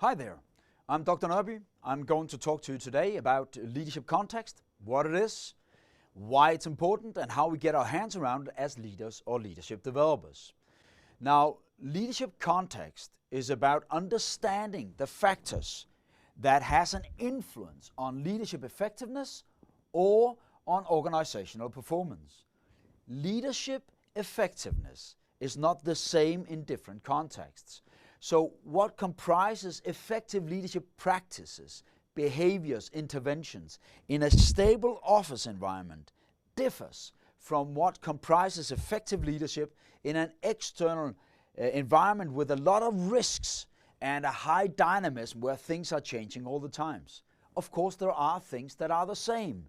Hi there, I'm Dr. Noerby. I'm going to talk to you today about leadership context, what it is, why it's important, and how we get our hands around it as leaders or leadership developers. Now, leadership context is about understanding the factors that has an influence on leadership effectiveness or on organizational performance. Leadership effectiveness is not the same in different contexts. So what comprises effective leadership practices, behaviors, interventions in a stable office environment differs from what comprises effective leadership in an external environment with a lot of risks and a high dynamism where things are changing all the times. Of course, there are things that are the same,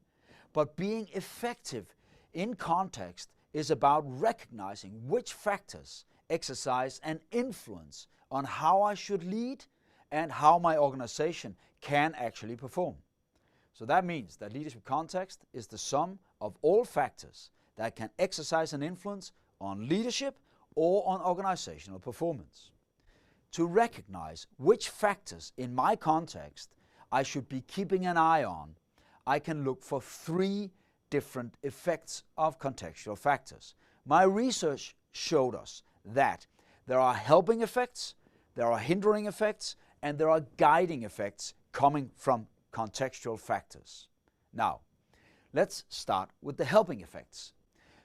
but being effective in context is about recognizing which factors exercise an influence on how I should lead and how my organization can actually perform. So that means that leadership context is the sum of all factors that can exercise an influence on leadership or on organizational performance. To recognize which factors in my context I should be keeping an eye on, I can look for three different effects of contextual factors. My research showed us that there are helping effects, there are hindering effects, and there are guiding effects coming from contextual factors. Now, let's start with the helping effects.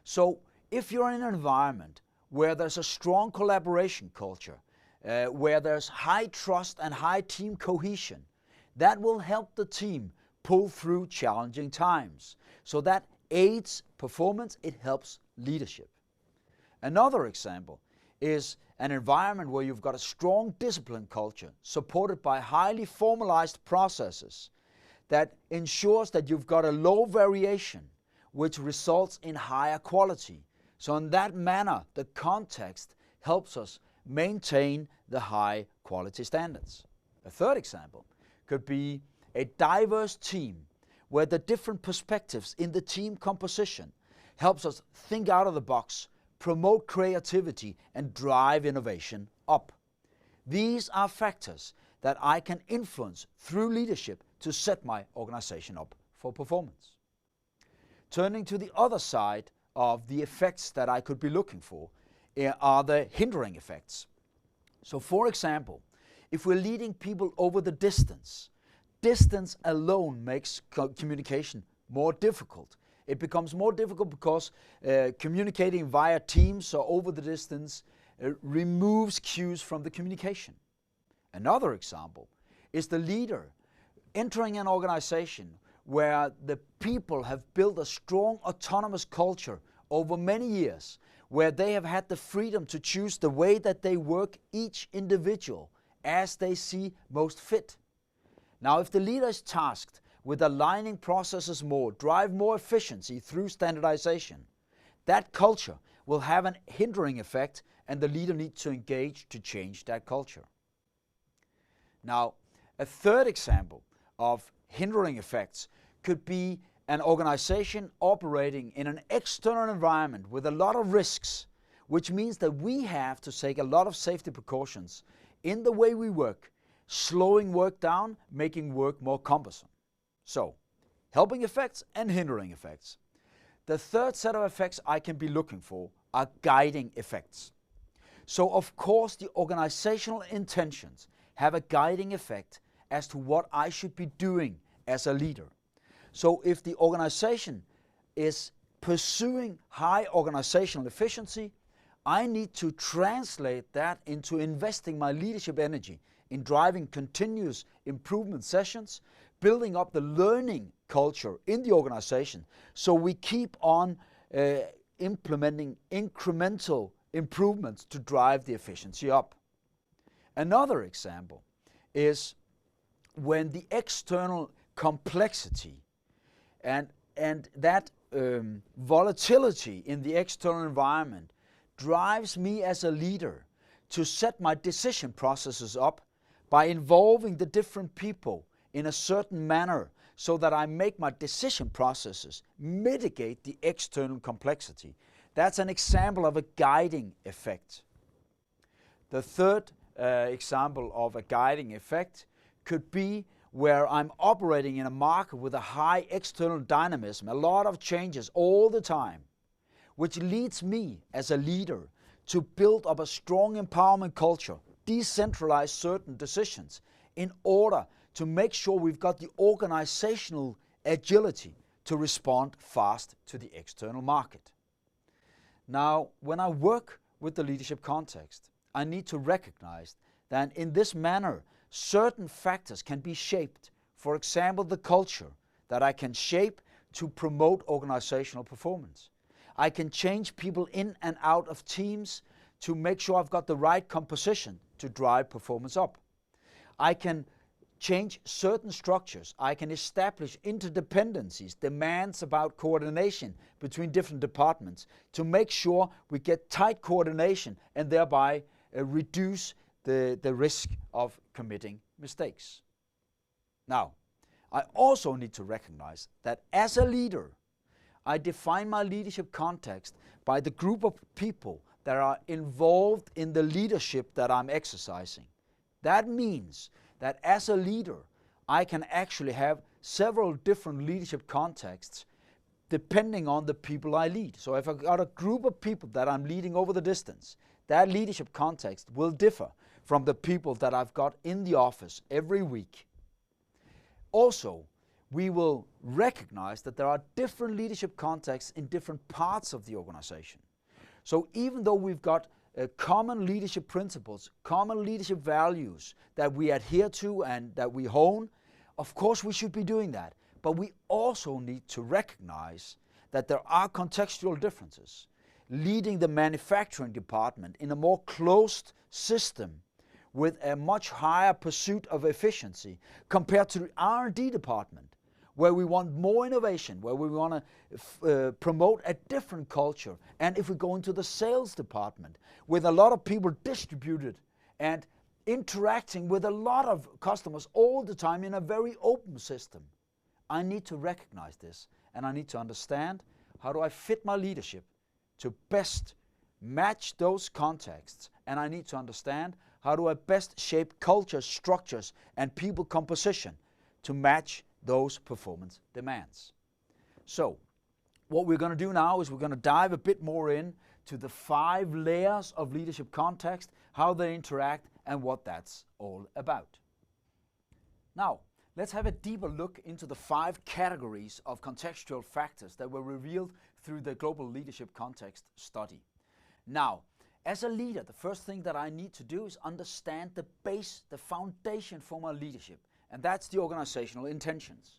So, if you're in an environment where there's a strong collaboration culture, where there's high trust and high team cohesion, that will help the team pull through challenging times. So that aids performance, it helps leadership. Another example is an environment where you've got a strong discipline culture supported by highly formalized processes that ensures that you've got a low variation which results in higher quality. So in that manner, the context helps us maintain the high quality standards. A third example could be a diverse team where the different perspectives in the team composition helps us think out of the box, promote creativity, and drive innovation up. These are factors that I can influence through leadership to set my organization up for performance. Turning to the other side of the effects that I could be looking for are the hindering effects. So for example, if we're leading people over the distance alone makes communication more difficult. It becomes more difficult because communicating via Teams or over the distance removes cues from the communication. Another example is the leader entering an organization where the people have built a strong autonomous culture over many years, where they have had the freedom to choose the way that they work each individual as they see most fit. Now, if the leader is tasked with aligning processes more, drive more efficiency through standardization, that culture will have an hindering effect, and the leader needs to engage to change that culture. Now, a third example of hindering effects could be an organization operating in an external environment with a lot of risks, which means that we have to take a lot of safety precautions in the way we work, slowing work down, making work more cumbersome. So, helping effects and hindering effects. The third set of effects I can be looking for are guiding effects. So of course the organizational intentions have a guiding effect as to what I should be doing as a leader. So if the organization is pursuing high organizational efficiency, I need to translate that into investing my leadership energy in driving continuous improvement sessions, building up the learning culture in the organization so we keep on implementing incremental improvements to drive the efficiency up. Another example is when the external complexity and that volatility in the external environment drives me as a leader to set my decision processes up by involving the different people in a certain manner so that I make my decision processes mitigate the external complexity. That's an example of a guiding effect. The third example of a guiding effect could be where I'm operating in a market with a high external dynamism, a lot of changes all the time, which leads me as a leader to build up a strong empowerment culture, decentralize certain decisions in order to make sure we've got the organizational agility to respond fast to the external market. Now, when I work with the leadership context, I need to recognize that in this manner, certain factors can be shaped. For example, the culture that I can shape to promote organizational performance. I can change people in and out of teams to make sure I've got the right composition to drive performance up. I can change certain structures. I can establish interdependencies, demands about coordination between different departments to make sure we get tight coordination and thereby reduce the risk of committing mistakes. Now, I also need to recognize that as a leader, I define my leadership context by the group of people that are involved in the leadership that I'm exercising. That means that as a leader, I can actually have several different leadership contexts depending on the people I lead. So if I've got a group of people that I'm leading over the distance, that leadership context will differ from the people that I've got in the office every week. Also, we will recognize that there are different leadership contexts in different parts of the organization. So even though we've got common leadership principles, common leadership values that we adhere to and that we hone, of course we should be doing that. But we also need to recognize that there are contextual differences. Leading the manufacturing department in a more closed system with a much higher pursuit of efficiency compared to the R&D department, where we want more innovation, where we want to promote a different culture. And if we go into the sales department with a lot of people distributed and interacting with a lot of customers all the time in a very open system, I need to recognize this and I need to understand how do I fit my leadership to best match those contexts, and I need to understand how do I best shape culture, structures, and people composition to match those performance demands. So, what we're going to do now is we're going to dive a bit more in to the 5 layers of leadership context, how they interact, and what that's all about. Now, let's have a deeper look into the 5 categories of contextual factors that were revealed through the Global Leadership Context study. Now, as a leader, the first thing that I need to do is understand the base, the foundation for my leadership, and that's the organizational intentions.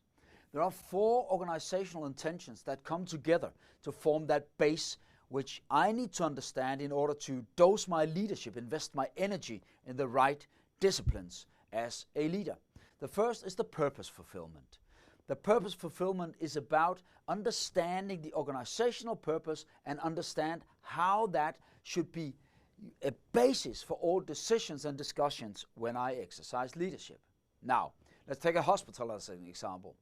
There are 4 organizational intentions that come together to form that base, which I need to understand in order to dose my leadership, invest my energy in the right disciplines as a leader. The first is the purpose fulfillment. The purpose fulfillment is about understanding the organizational purpose and understand how that should be a basis for all decisions and discussions when I exercise leadership. Now, let's take a hospital as an example.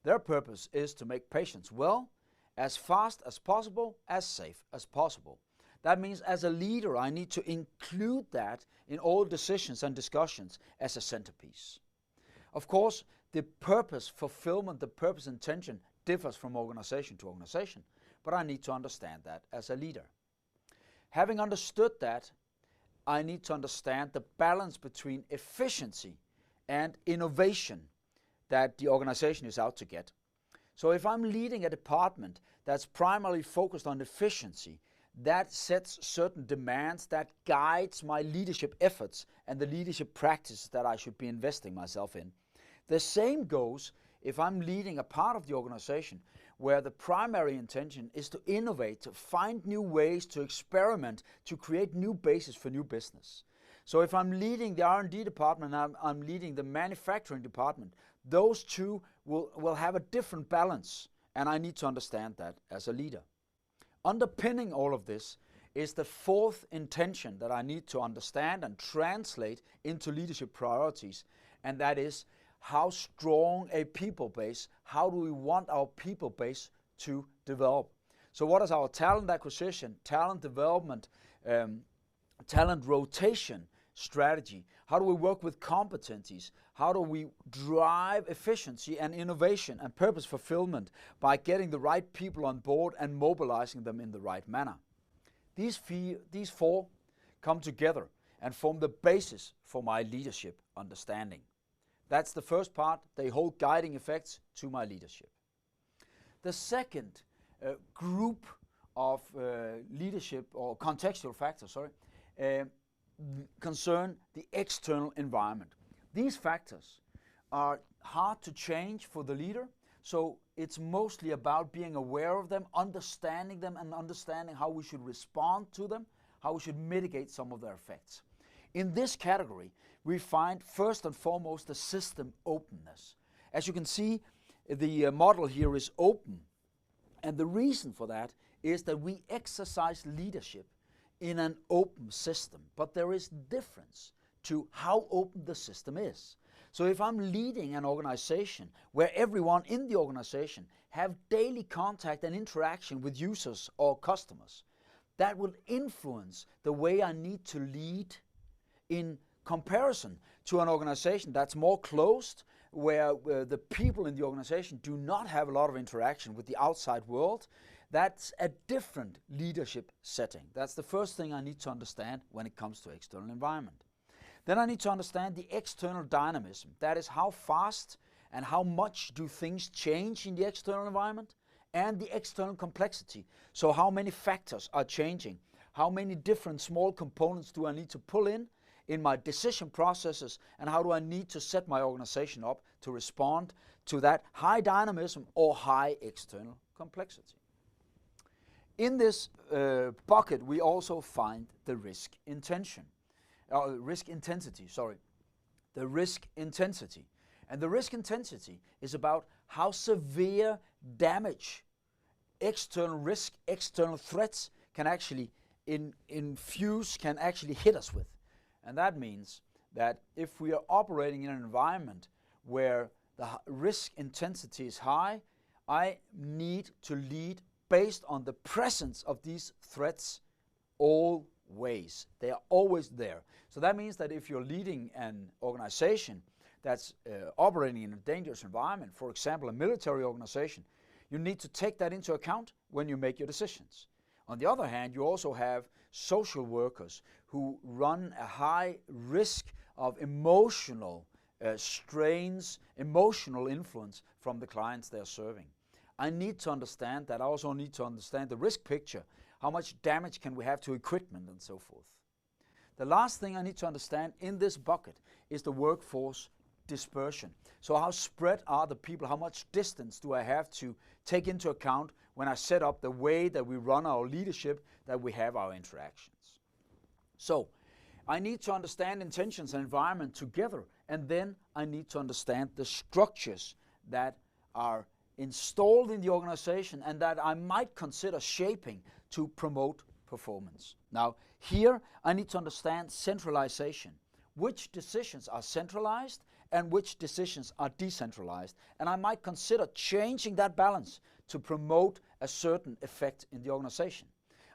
Their purpose is to make patients well, as fast as possible, as safe as possible. That means as a leader, I need to include that in all decisions and discussions as a centerpiece. Of course, the purpose fulfillment, the purpose intention differs from organization to organization, but I need to understand that as a leader. Having understood that, I need to understand the balance between efficiency and innovation that the organization is out to get. So if I'm leading a department that's primarily focused on efficiency, that sets certain demands, that guides my leadership efforts and the leadership practices that I should be investing myself in. The same goes if I'm leading a part of the organization where the primary intention is to innovate, to find new ways, to experiment, to create new bases for new business. So if I'm leading the R&D department and I'm leading the manufacturing department, those two will have a different balance, and I need to understand that as a leader. Underpinning all of this is the 4th intention that I need to understand and translate into leadership priorities, and that is how strong a people base, how do we want our people base to develop. So what is our talent acquisition, talent development, talent rotation strategy? How do we work with competencies? How do we drive efficiency and innovation and purpose fulfillment by getting the right people on board and mobilizing them in the right manner? These four come together and form the basis for my leadership understanding. That's the first part. They hold guiding effects to my leadership. The second group of leadership or contextual factors, concern the external environment. These factors are hard to change for the leader, so it's mostly about being aware of them, understanding them, and understanding how we should respond to them, how we should mitigate some of their effects. In this category, we find first and foremost the system openness. As you can see, the model here is open, and the reason for that is that we exercise leadership in an open system, but there is difference to how open the system is. So if I'm leading an organization where everyone in the organization have daily contact and interaction with users or customers, that will influence the way I need to lead in comparison to an organization that's more closed, where the people in the organization do not have a lot of interaction with the outside world. That's a different leadership setting. That's the first thing I need to understand when it comes to external environment. Then I need to understand the external dynamism. That is, how fast and how much do things change in the external environment, and the external complexity. So how many factors are changing? How many different small components do I need to pull in my decision processes, and how do I need to set my organization up to respond to that high dynamism or high external complexity? In this bucket, we also find the risk intensity. The risk intensity. And the risk intensity is about how severe damage external risk, external threats can actually can actually hit us with. And that means that if we are operating in an environment where the risk intensity is high, I need to lead based on the presence of these threats always. They are always there. So that means that if you're leading an organization that's operating in a dangerous environment, for example, a military organization, you need to take that into account when you make your decisions. On the other hand, you also have social workers who run a high risk of emotional strains, emotional influence from the clients they're serving. I need to understand that. I also need to understand the risk picture. How much damage can we have to equipment and so forth. The last thing I need to understand in this bucket is the workforce dispersion. So how spread are the people? How much distance do I have to take into account when I set up the way that we run our leadership, that we have our interactions? So I need to understand intentions and environment together, and then I need to understand the structures that are installed in the organization and that I might consider shaping to promote performance. Now, here I need to understand centralization. Which decisions are centralized and which decisions are decentralized? And I might consider changing that balance to promote a certain effect in the organization.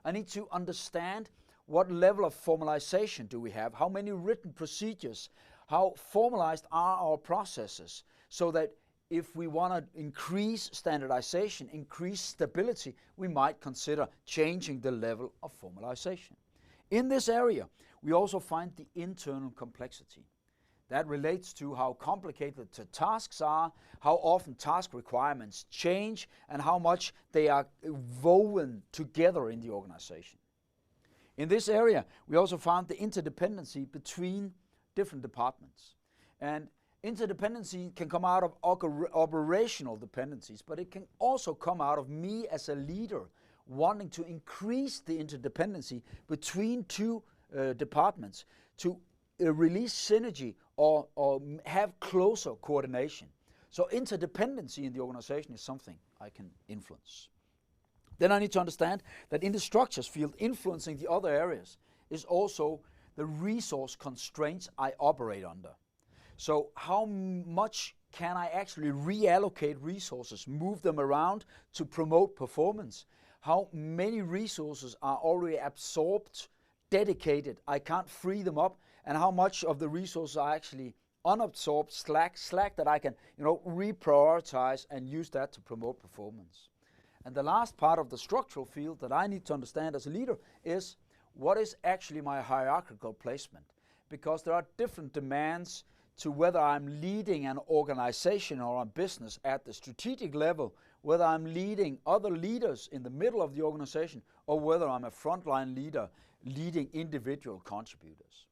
I need to understand what level of formalization do we have, how many written procedures, how formalized are our processes, so that if we want to increase standardization, increase stability, we might consider changing the level of formalization. In this area, we also find the internal complexity. That relates to how complicated the tasks are, how often task requirements change, and how much they are woven together in the organization. In this area, we also found the interdependency between different departments. And interdependency can come out of operational dependencies, but it can also come out of me as a leader wanting to increase the interdependency between two departments to release synergy or have closer coordination. So interdependency in the organization is something I can influence. Then I need to understand that in the structures field, influencing the other areas is also the resource constraints I operate under. So how much can I actually reallocate resources, move them around to promote performance? How many resources are already absorbed dedicated, I can't free them up, and how much of the resources are actually unabsorbed slack that I can reprioritize and use that to promote performance. And the last part of the structural field that I need to understand as a leader is what is actually my hierarchical placement, because there are different demands to whether I'm leading an organization or a business at the strategic level, whether I'm leading other leaders in the middle of the organization, or whether I'm a frontline leader leading individual contributors.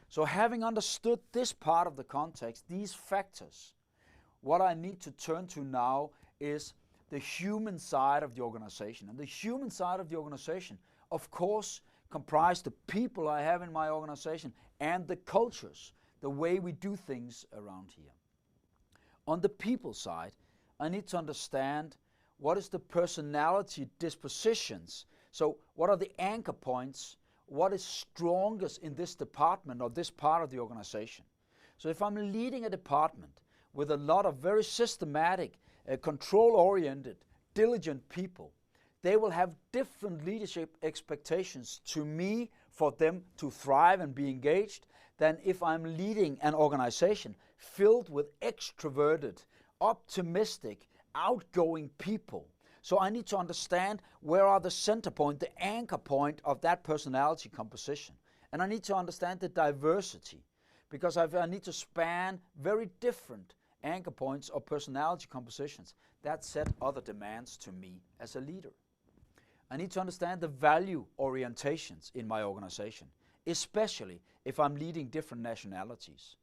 So having understood this part of the context, these factors, what I need to turn to now is the human side of the organization. And the human side of the organization, of course, comprise the people I have in my organization and the cultures, the way we do things around here. On the people side, I need to understand what is the personality dispositions. So what are the anchor points? What is strongest in this department or this part of the organization? So if I'm leading a department with a lot of very systematic, control-oriented, diligent people, they will have different leadership expectations to me for them to thrive and be engaged than if I'm leading an organization filled with extroverted, optimistic, outgoing people. So I need to understand where are the center point, the anchor point of that personality composition. And I need to understand the diversity, because I need to span very different anchor points or personality compositions that set other demands to me as a leader. I need to understand the value orientations in my organization, especially if I'm leading different nationalities.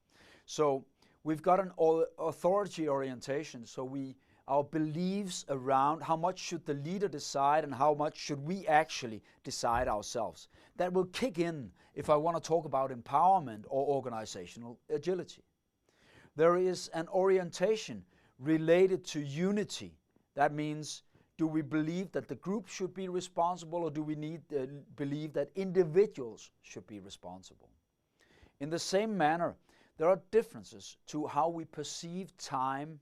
So we've got an authority orientation, so our beliefs around how much should the leader decide and how much should we actually decide ourselves. That will kick in if I want to talk about empowerment or organizational agility. There is an orientation related to unity. That means, do we believe that the group should be responsible, or do we believe that individuals should be responsible? In the same manner, there are differences to how we perceive time.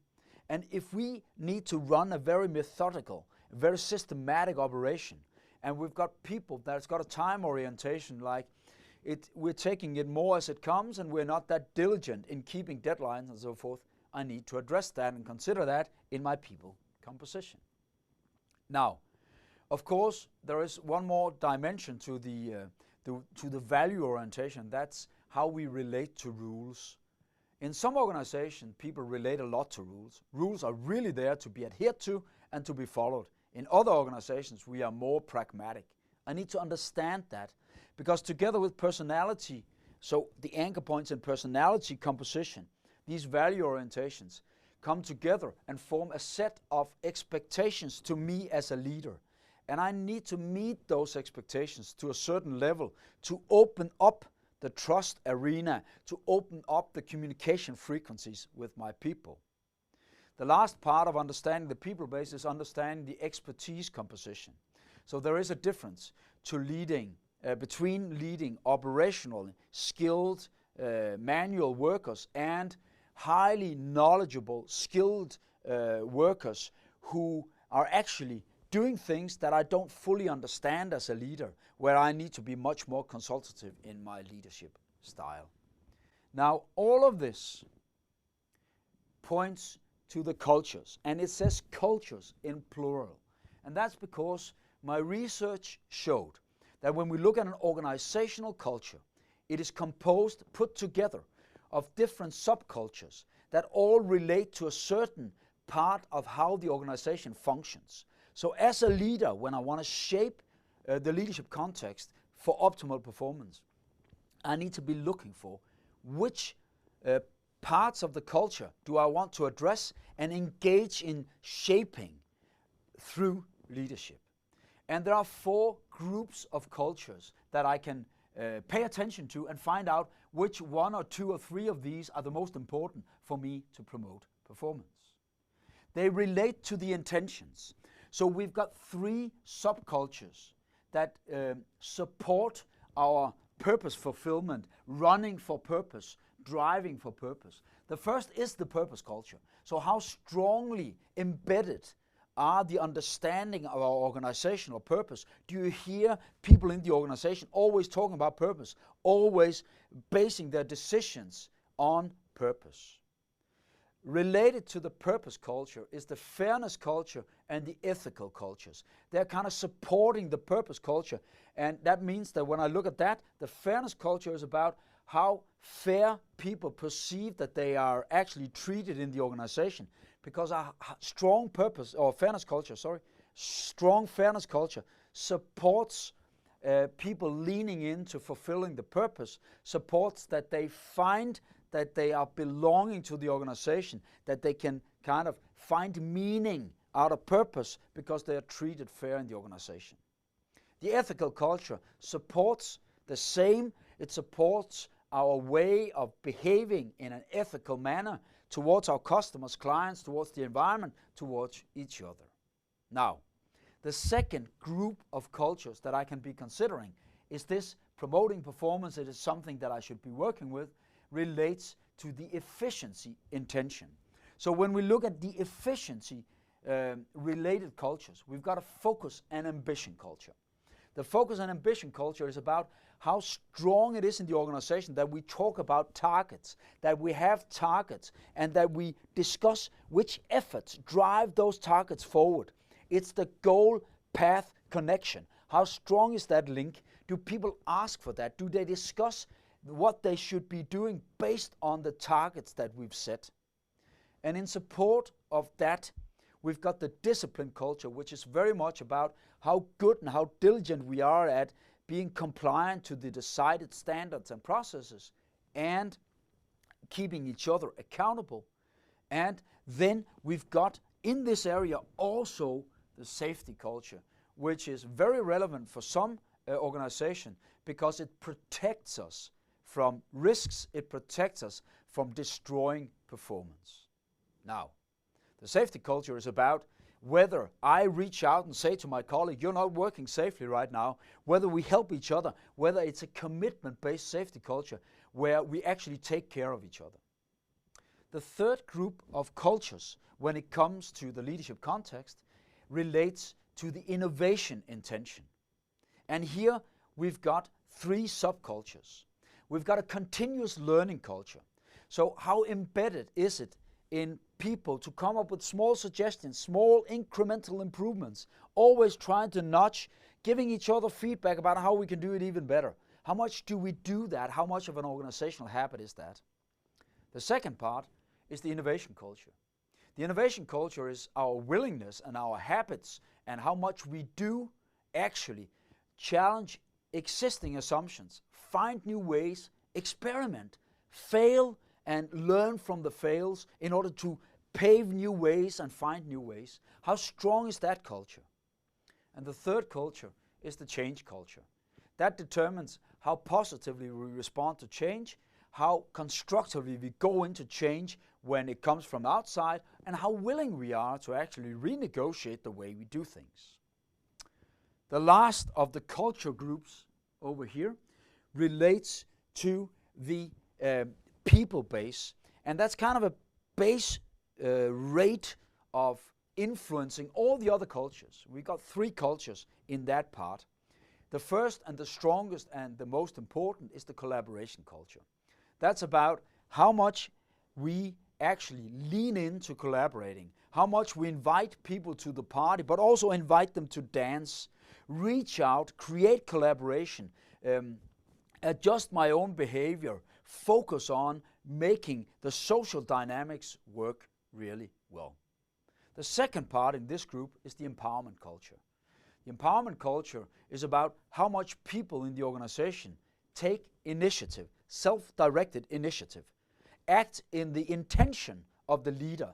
And if we need to run a very methodical, very systematic operation, and we've got people that's got a time orientation like we're taking it more as it comes and we're not that diligent in keeping deadlines and so forth, I need to address that and consider that in my people composition. Now, of course, there is one more dimension to the value orientation. That's how we relate to rules. In some organizations, people relate a lot to rules. Rules are really there to be adhered to and to be followed. In other organizations, we are more pragmatic. I need to understand that, because together with personality, so the anchor points in personality composition, these value orientations come together and form a set of expectations to me as a leader. And I need to meet those expectations to a certain level to open up the trust arena, to open up the communication frequencies with my people. The last part of understanding the people base is understanding the expertise composition. So there is a difference to between leading operational, skilled manual workers and highly knowledgeable, skilled workers who are actually doing things that I don't fully understand as a leader, where I need to be much more consultative in my leadership style. Now, all of this points to the cultures, and it says cultures in plural. And that's because my research showed that when we look at an organizational culture, it is composed, put together, of different subcultures that all relate to a certain part of how the organization functions. So as a leader, when I want to shape the leadership context for optimal performance, I need to be looking for which parts of the culture do I want to address and engage in shaping through leadership. And there are 4 groups of cultures that I can pay attention to and find out which 1 or 2 or 3 of these are the most important for me to promote performance. They relate to the intentions. So we've got 3 subcultures that support our purpose fulfillment, running for purpose, driving for purpose. The first is the purpose culture. So how strongly embedded are the understanding of our organizational purpose? Do you hear people in the organization always talking about purpose, always basing their decisions on purpose? Related to the purpose culture is the fairness culture and the ethical cultures. They're kind of supporting the purpose culture, and that means that when I look at that, the fairness culture is about how fair people perceive that they are actually treated in the organization, because a strong purpose or fairness culture, strong fairness culture supports people leaning into fulfilling the purpose, supports that they find that they are belonging to the organization, that they can kind of find meaning out of purpose because they are treated fair in the organization. The ethical culture supports the same. It supports our way of behaving in an ethical manner towards our customers, clients, towards the environment, towards each other. Now, the second group of cultures that I can be considering is this promoting performance. It is something that I should be working with, relates to the efficiency intention. So when we look at the efficiency related cultures, we've got a focus and ambition culture. The focus and ambition culture is about how strong it is in the organization that we talk about targets, that we have targets, and that we discuss which efforts drive those targets forward. It's the goal-path connection. How strong is that link? Do people ask for that? Do they discuss what they should be doing based on the targets that we've set? And in support of that, we've got the discipline culture, which is very much about how good and how diligent we are at being compliant to the decided standards and processes and keeping each other accountable. And then we've got in this area also the safety culture, which is very relevant for some organization because it protects us from risks, it protects us from destroying performance. Now, the safety culture is about whether I reach out and say to my colleague, you're not working safely right now, whether we help each other, whether it's a commitment-based safety culture where we actually take care of each other. The third group of cultures when it comes to the leadership context relates to the innovation intention. And here we've got three subcultures. We've got a continuous learning culture. So how embedded is it in people to come up with small suggestions, small incremental improvements, always trying to nudge, giving each other feedback about how we can do it even better? How much do we do that? How much of an organizational habit is that? The second part is the innovation culture. The innovation culture is our willingness and our habits and how much we do actually challenge existing assumptions, find new ways, experiment, fail, and learn from the fails in order to pave new ways and find new ways. How strong is that culture? And the third culture is the change culture. That determines how positively we respond to change, how constructively we go into change when it comes from outside, and how willing we are to actually renegotiate the way we do things. The last of the culture groups over here relates to the people base, and that's kind of a base rate of influencing all the other cultures. We got three cultures in that part. The first and the strongest and the most important is the collaboration culture. That's about how much we actually lean into collaborating, how much we invite people to the party, but also invite them to dance, reach out, create collaboration, adjust my own behavior, focus on making the social dynamics work really well. The second part in this group is the empowerment culture. The empowerment culture is about how much people in the organization take initiative, self-directed initiative, act in the intention of the leader,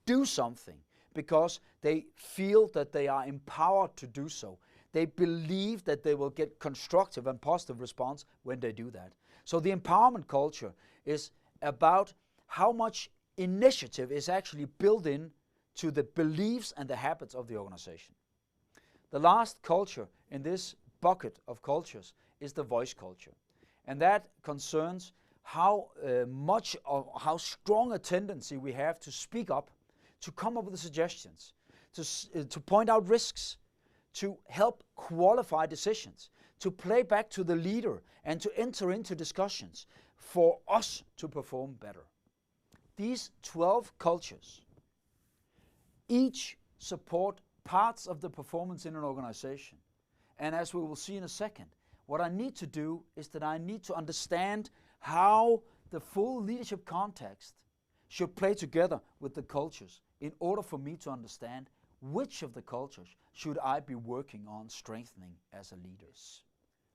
do something because they feel that they are empowered to do so. They believe that they will get constructive and positive response when they do that. So the empowerment culture is about how much initiative is actually built in to the beliefs and the habits of the organization. The last culture in this bucket of cultures is the voice culture. And that concerns how how strong a tendency we have to speak up, to come up with suggestions, to point out risks, to help qualify decisions, to play back to the leader, and to enter into discussions for us to perform better. These 12 cultures each support parts of the performance in an organization. And as we will see in a second, what I need to do is that I need to understand how the full leadership context should play together with the cultures in order for me to understand which of the cultures should I be working on strengthening as a leader.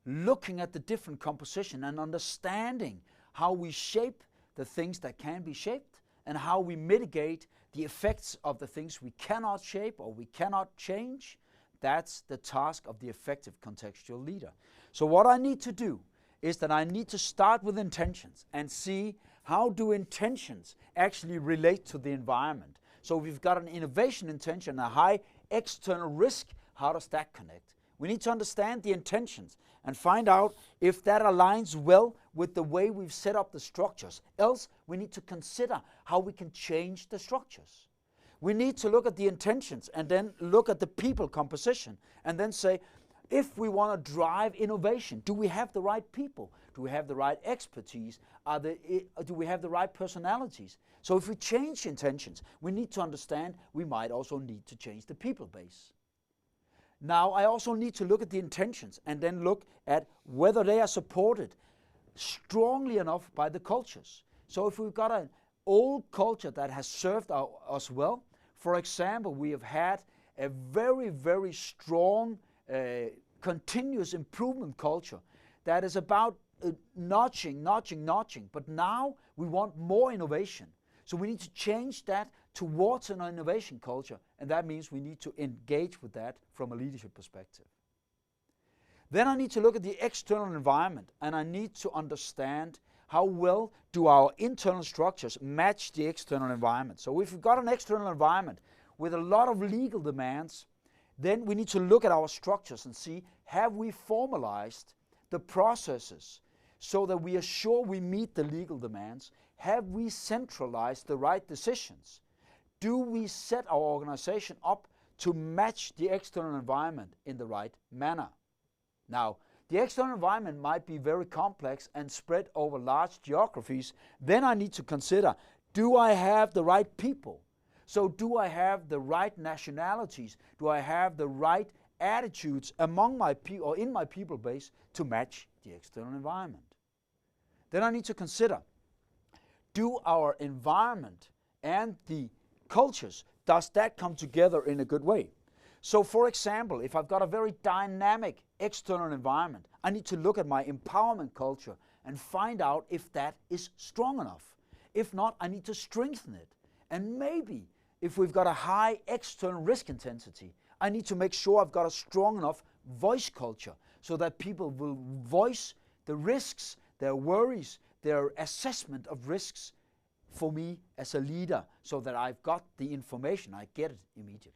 Looking at the different composition and understanding how we shape the things that can be shaped and how we mitigate the effects of the things we cannot shape or we cannot change, that's the task of the effective contextual leader. So what I need to do is that I need to start with intentions and see how do intentions actually relate to the environment. So we've got an innovation intention, a high external risk, how does that connect? We need to understand the intentions and find out if that aligns well with the way we've set up the structures. Else, we need to consider how we can change the structures. We need to look at the intentions and then look at the people composition and then say, if we want to drive innovation, do we have the right people? Do we have the right expertise? Do we have the right personalities? So if we change intentions, we need to understand we might also need to change the people base. Now, I also need to look at the intentions and then look at whether they are supported strongly enough by the cultures. So if we've got an old culture that has served us well, for example, we have had a very, very strong continuous improvement culture that is about notching, but now we want more innovation. So we need to change that towards an innovation culture, and that means we need to engage with that from a leadership perspective. Then I need to look at the external environment, and I need to understand how well do our internal structures match the external environment. So if we've got an external environment with a lot of legal demands, then we need to look at our structures and see, have we formalized the processes so that we are sure we meet the legal demands? Have we centralized the right decisions? Do we set our organization up to match the external environment in the right manner? Now, the external environment might be very complex and spread over large geographies. Then I need to consider, do I have the right people? So do I have the right nationalities? Do I have the right attitudes among my people or in my people base to match the external environment? Then I need to consider, do our environment and the cultures, does that come together in a good way? So for example, if I've got a very dynamic external environment, I need to look at my empowerment culture and find out if that is strong enough. If not, I need to strengthen it. And maybe if we've got a high external risk intensity, I need to make sure I've got a strong enough voice culture so that people will voice the risks, their worries, their assessment of risks for me as a leader, so that I've got the information, I get it immediately.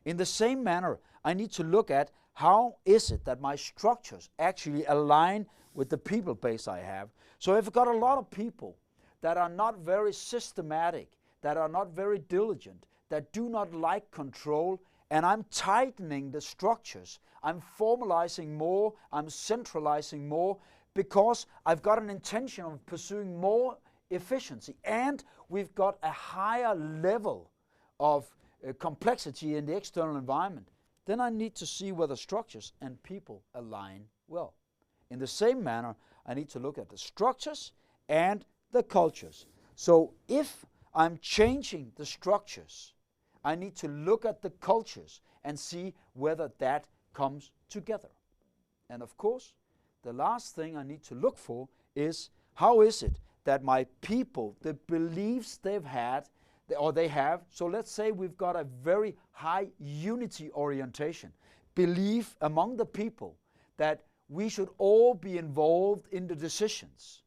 In the same manner, I need to look at how is it that my structures actually align with the people base I have. So if I've got a lot of people that are not very systematic, that are not very diligent, that do not like control, and I'm tightening the structures, I'm formalizing more, I'm centralizing more, because I've got an intention of pursuing more efficiency, and we've got a higher level of complexity in the external environment, then I need to see whether structures and people align well. In the same manner, I need to look at the structures and the cultures. So if I'm changing the structures, I need to look at the cultures and see whether that comes together. And of course, the last thing I need to look for is, how is it that my people, the beliefs they've had, or they have, so let's say we've got a very high unity orientation, belief among the people that we should all be involved in the decisions.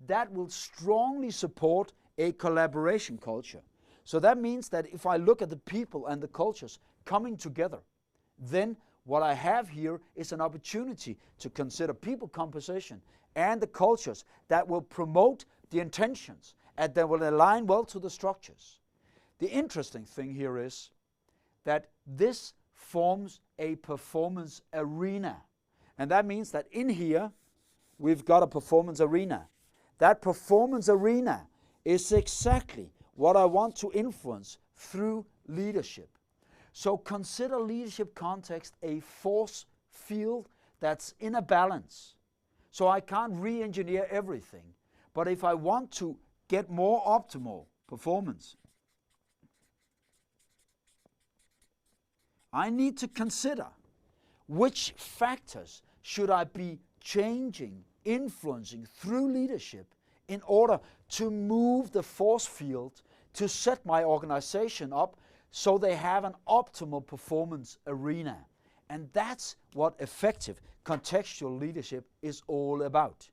That will strongly support a collaboration culture. So that means that if I look at the people and the cultures coming together, then what I have here is an opportunity to consider people composition and the cultures that will promote the intentions and that will align well to the structures. The interesting thing here is that this forms a performance arena. And that means that in here, we've got a performance arena. That performance arena is exactly what I want to influence through leadership. So consider leadership context a force field that's in a balance. So I can't re-engineer everything. But if I want to get more optimal performance, I need to consider which factors should I be changing, influencing through leadership in order to move the force field to set my organization up so they have an optimal performance arena. And that's what effective contextual leadership is all about.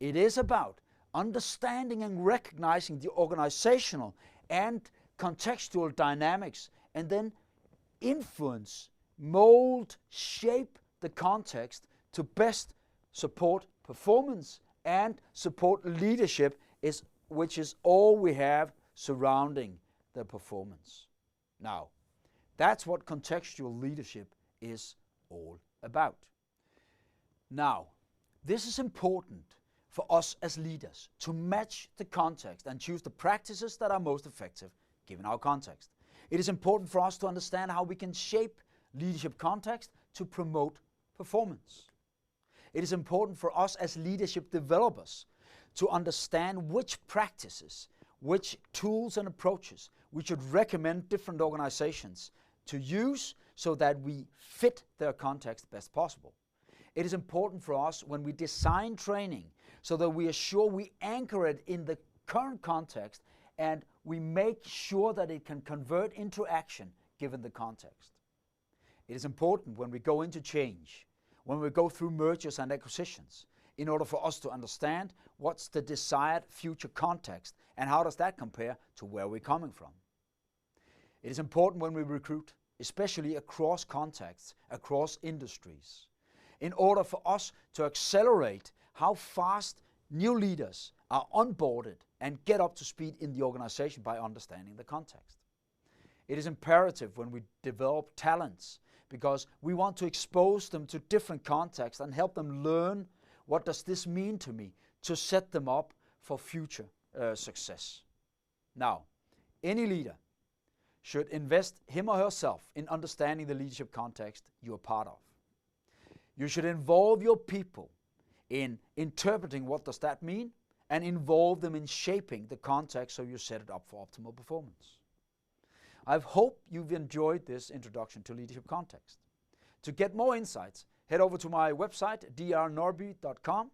It is about understanding and recognizing the organizational and contextual dynamics, and then influence, mold, shape the context to best support performance and support leadership, which is all we have surrounding the performance. Now, that's what contextual leadership is all about. Now, this is important for us as leaders to match the context and choose the practices that are most effective given our context. It is important for us to understand how we can shape leadership context to promote performance. It is important for us as leadership developers to understand which practices, which tools and approaches we should recommend different organizations to use so that we fit their context best possible. It is important for us when we design training so that we are sure we anchor it in the current context and we make sure that it can convert into action given the context. It is important when we go into change, when we go through mergers and acquisitions, in order for us to understand what's the desired future context and how does that compare to where we're coming from. It is important when we recruit, especially across contexts, across industries, in order for us to accelerate how fast new leaders are onboarded and get up to speed in the organization by understanding the context. It is imperative when we develop talents because we want to expose them to different contexts and help them learn what does this mean to me to set them up for future success. Now, any leader should invest him or herself in understanding the leadership context you're part of. You should involve your people in interpreting what does that mean and involve them in shaping the context so you set it up for optimal performance. I hope you've enjoyed this introduction to leadership context. To get more insights, head over to my website, drnorby.com.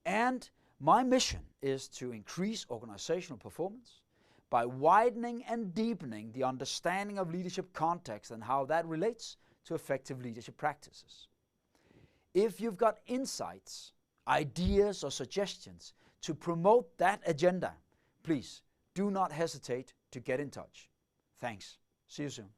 And my mission is to increase organizational performance by widening and deepening the understanding of leadership context and how that relates to effective leadership practices. If you've got insights, ideas, or suggestions to promote that agenda, please do not hesitate to get in touch. Thanks. See you soon.